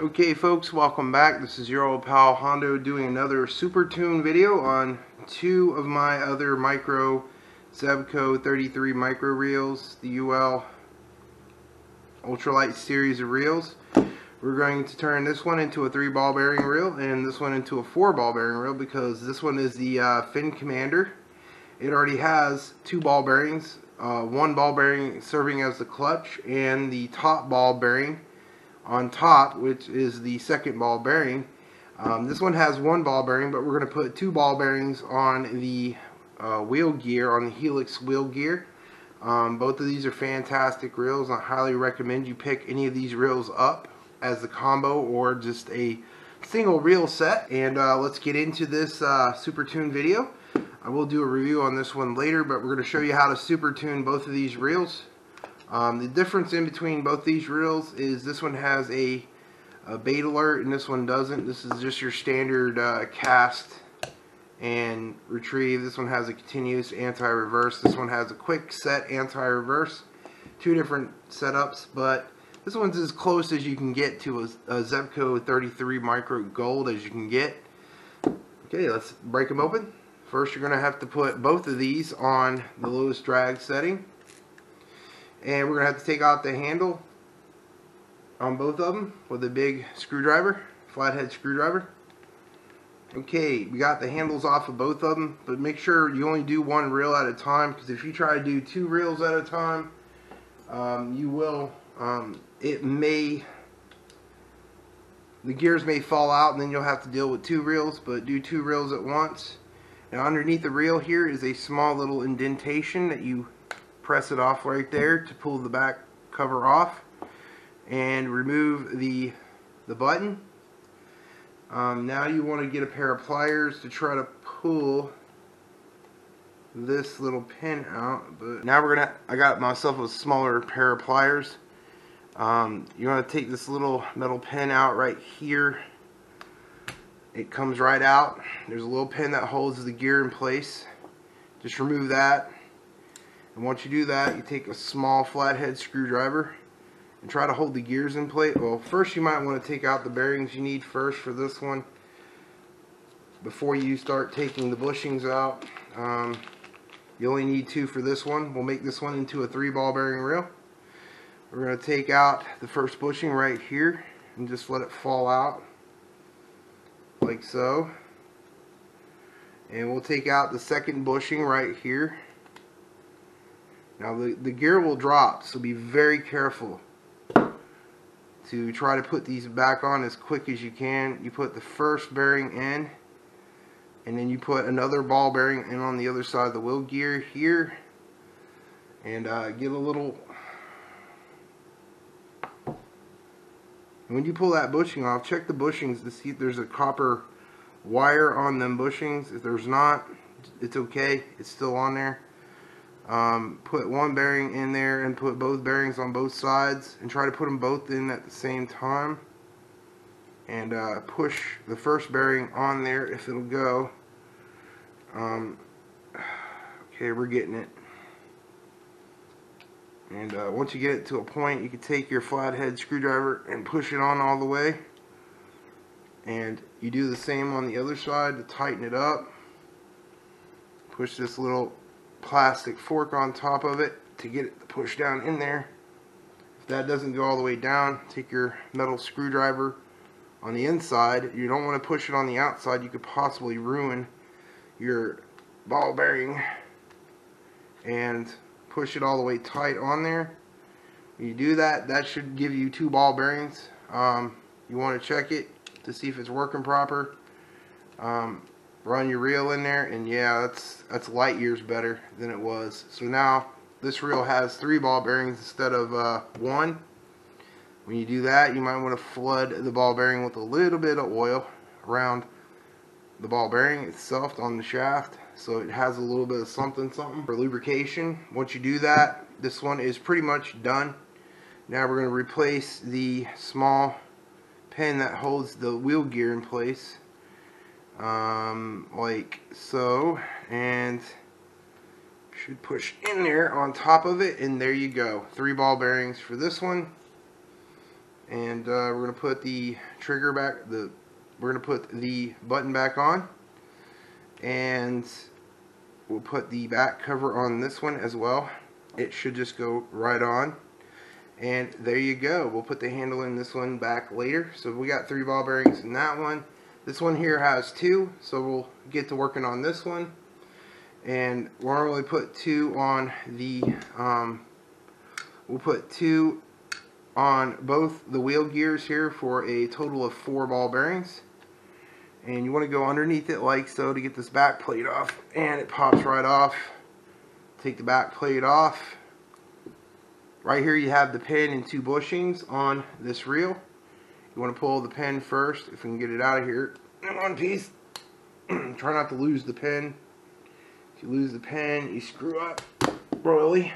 Okay folks, welcome back. This is your old pal Hondo doing another supertune video on two of my other micro Zebco 33 micro reels, the UL ultralight series of reels. We're going to turn this one into a 3-ball bearing reel and this one into a 4-ball bearing reel because this one is the Fin Commander. It already has 2 ball bearings, 1 ball bearing serving as the clutch and the top ball bearing on top, which is the 2nd ball bearing. This one has 1 ball bearing, but we're going to put 2 ball bearings on the wheel gear, on the Helix wheel gear. Both of these are fantastic reels. I highly recommend you pick any of these reels up as a combo or just a single reel set. And let's get into this supertune video. I will do a review on this one later, but we're going to show you how to supertune both of these reels. The difference in between both these reels is this one has a bait alert and this one doesn't. This is just your standard cast and retrieve. This one has a continuous anti-reverse. This one has a quick set anti-reverse. 2 different setups, but this one's as close as you can get to a Zebco 33 micro gold as you can get. Okay, let's break them open. First, you're going to have to put both of these on the lowest drag setting. And we're going to have to take out the handle on both of them with a big screwdriver, flathead screwdriver. Okay, we got the handles off of both of them, but make sure you only do 1 reel at a time, because if you try to do 2 reels at a time, the gears may fall out and then you'll have to deal with 2 reels, but do 2 reels at once. Now underneath the reel here is a small little indentation that you press it off right there to pull the back cover off and remove the button. Now you want to get a pair of pliers to try to pull this little pin out. But now I got myself a smaller pair of pliers. You want to take this little metal pin out right here. It comes right out. There's a little pin that holds the gear in place. Just remove that. And once you do that, you take a small flathead screwdriver and try to hold the gears in place. Well, first you might want to take out the bearings you need first for this one before you start taking the bushings out. You only need 2 for this one. We'll make this one into a 3-ball bearing reel. We're going to take out the first bushing right here and just let it fall out like so. And we'll take out the 2nd bushing right here. Now the gear will drop, so be very careful to try to put these back on as quick as you can. You put the first bearing in, and then you put another ball bearing in on the other side of the wheel gear here, and get a little. When you pull that bushing off, check the bushings to see if there's a copper wire on them bushings. If there's not, it's okay, it's still on there. Put 1 bearing in there and put both bearings on both sides and try to put them both in at the same time, and push the first bearing on there if it'll go. Okay, we're getting it. And once you get it to a point, you can take your flathead screwdriver and push it on all the way, and you do the same on the other side to tighten it up. Push this little plastic fork on top of it to get it to push down in there. If that doesn't go all the way down, take your metal screwdriver on the inside. You don't want to push it on the outside. You could possibly ruin your ball bearing. And push it all the way tight on there. When you do that, that should give you 2 ball bearings. You want to check it to see if it's working proper. Run your reel in there, and yeah, that's light years better than it was. So now this reel has 3 ball bearings instead of 1. When you do that, you might want to flood the ball bearing with a little bit of oil around the ball bearing itself on the shaft, so it has a little bit of something for lubrication. Once you do that, this one is pretty much done. Now we're going to replace the small pin that holds the wheel gear in place. Like so, and should push in there on top of it, and there you go. 3 ball bearings for this one, And we're going to put the trigger back, we're going to put the button back on, and we'll put the back cover on this one as well. It should just go right on, and there you go. We'll put the handle in this one back later. So we got 3 ball bearings in that one. This one here has 2, so we'll get to working on this one. And we'll normally put 2 on the we'll put 2 on both the wheel gears here for a total of 4 ball bearings. And you want to go underneath it like so to get this back plate off, and it pops right off. Take the back plate off. Right here you have the pin and 2 bushings on this reel. You want to pull the pin first, if we can get it out of here in one piece. Try not to lose the pin. If you lose the pin, you screw up royally.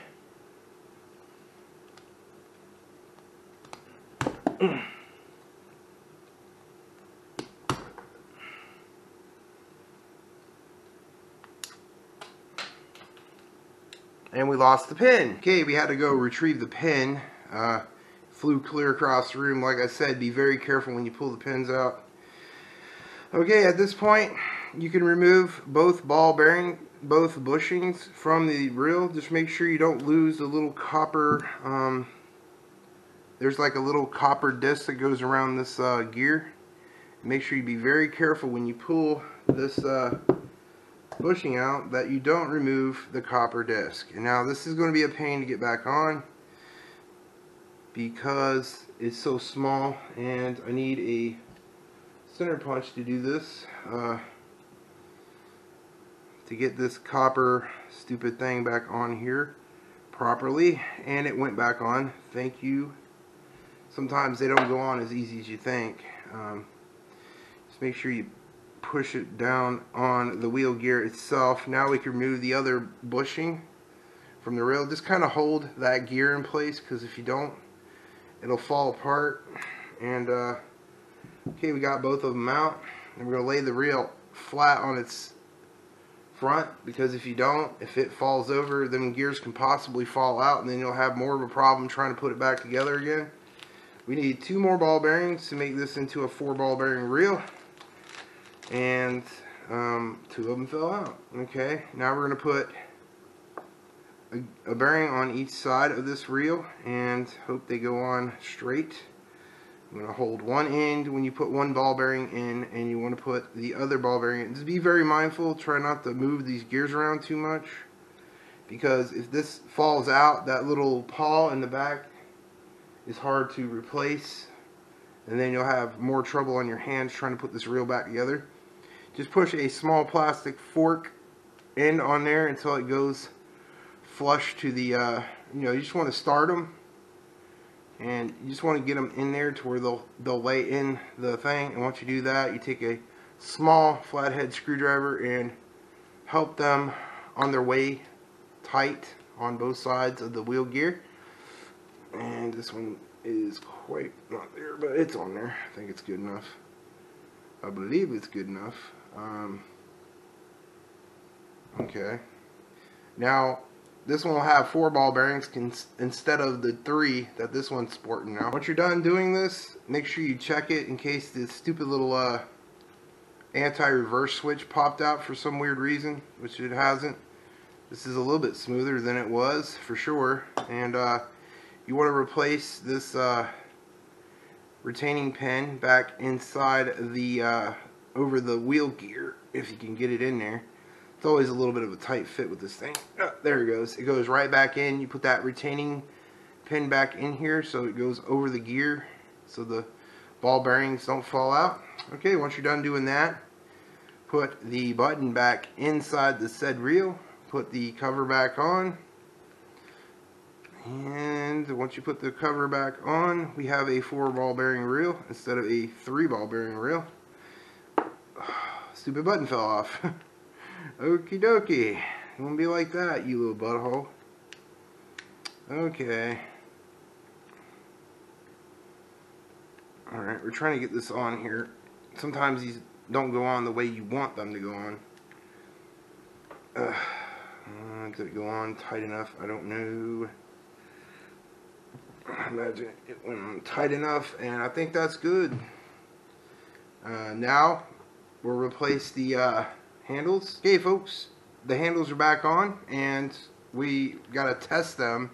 And we lost the pin. Okay, we had to go retrieve the pin. Flew clear across the room. Like I said, be very careful when you pull the pins out. Okay, at this point, you can remove both ball bearing, both bushings from the reel. Just make sure you don't lose the little copper. There's like a little copper disc that goes around this gear. Make sure you be very careful when you pull this bushing out that you don't remove the copper disc. And now this is going to be a pain to get back on because it's so small, and I need a center punch to do this to get this copper stupid thing back on here properly. And it went back on. Thank you. Sometimes they don't go on as easy as you think. Just make sure you push it down on the wheel gear itself. Now we can remove the other bushing from the rail. Just kind of hold that gear in place, because if you don't, it'll fall apart. And okay, we got both of them out, and we're going to lay the reel flat on its front, because if you don't, if it falls over, then gears can possibly fall out, and then you'll have more of a problem trying to put it back together again. We need 2 more ball bearings to make this into a 4 ball bearing reel, and 2 of them fell out. Okay, now we're going to put a bearing on each side of this reel and hope they go on straight. I'm going to hold one end when you put one ball bearing in, and you want to put the other ball bearing in. Just be very mindful. Try not to move these gears around too much, because if this falls out, that little pawl in the back is hard to replace, and then you'll have more trouble on your hands trying to put this reel back together. Just push a small plastic fork end on there until it goes flush to the, you just want to start them, and you just want to get them in there to where they'll lay in the thing. And once you do that, you take a small flathead screwdriver and help them on their way tight on both sides of the wheel gear. And this one is quite not there, but it's on there. I think it's good enough. I believe it's good enough. Okay. Now, this one will have 4 ball bearings instead of the 3 that this one's sporting now. Once you're done doing this, make sure you check it in case this stupid little anti-reverse switch popped out for some weird reason, which it hasn't. This is a little bit smoother than it was, for sure. And you want to replace this retaining pin back inside the over the wheel gear, if you can get it in there. It's always a little bit of a tight fit with this thing. There it goes. It goes right back in. You put that retaining pin back in here so it goes over the gear so the ball bearings don't fall out. Okay, once you're done doing that, put the button back inside the said reel. Put the cover back on. And once you put the cover back on, we have a 4 ball bearing reel instead of a 3 ball bearing reel. Stupid button fell off. Okie dokie. It won't be like that, you little butthole. Okay. Alright, we're trying to get this on here. Sometimes these don't go on the way you want them to go on. Did it go on tight enough? I don't know. Imagine it went tight enough, and I think that's good. Now we'll replace the handles. Okay, folks, the handles are back on, and we gotta test them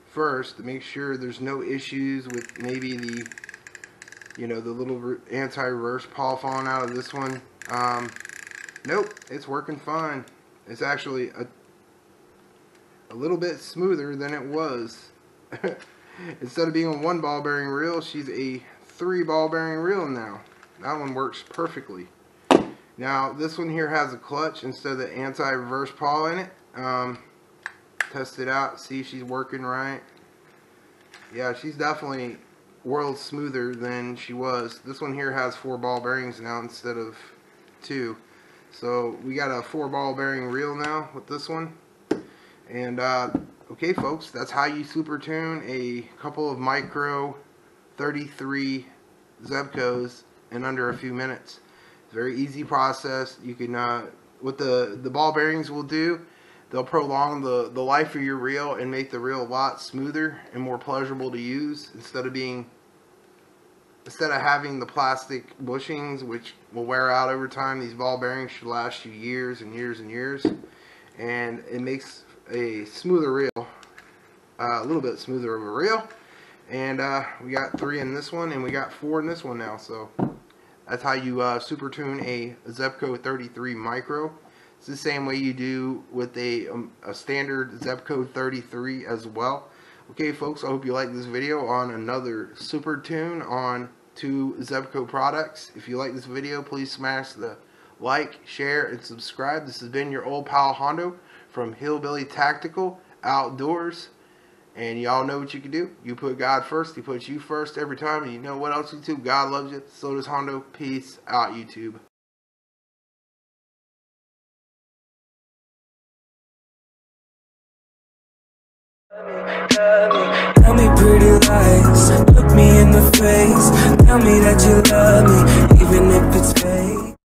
first to make sure there's no issues with maybe the, you know, the little anti-reverse pawl falling out of this one. Nope, it's working fine. It's actually a little bit smoother than it was. Instead of being a 1 ball bearing reel, she's a 3 ball bearing reel now. That one works perfectly. Now this one here has a clutch instead of the anti-reverse pawl in it. Test it out, see if she's working right. Yeah, she's definitely worlds smoother than she was. This one here has 4 ball bearings now instead of 2. So we got a 4 ball bearing reel now with this one. And okay, folks, that's how you super tune a couple of micro 33 zebcos in under a few minutes. It's a very easy process. You can what the ball bearings will do, they'll prolong the life of your reel and make the reel a lot smoother and more pleasurable to use instead of having the plastic bushings, which will wear out over time. These ball bearings should last you years and years and years, and it makes a smoother reel, a little bit smoother of a reel. And we got 3 in this one, and we got 4 in this one now. So that's how you super tune a Zebco 33 micro. It's the same way you do with a standard Zebco 33 as well. Okay, folks, I hope you like this video on another super tune on 2 Zebco products. If you like this video, please smash the like, share, and subscribe. This has been your old pal Hondo from Hillbilly Tactical Outdoors. And y'all know what you can do. You put God first, He puts you first every time. And you know what else, YouTube? God loves you. So does Hondo. Peace out, YouTube. Tell me pretty lies, look me in the face. Tell me that you love me, even if it's fake.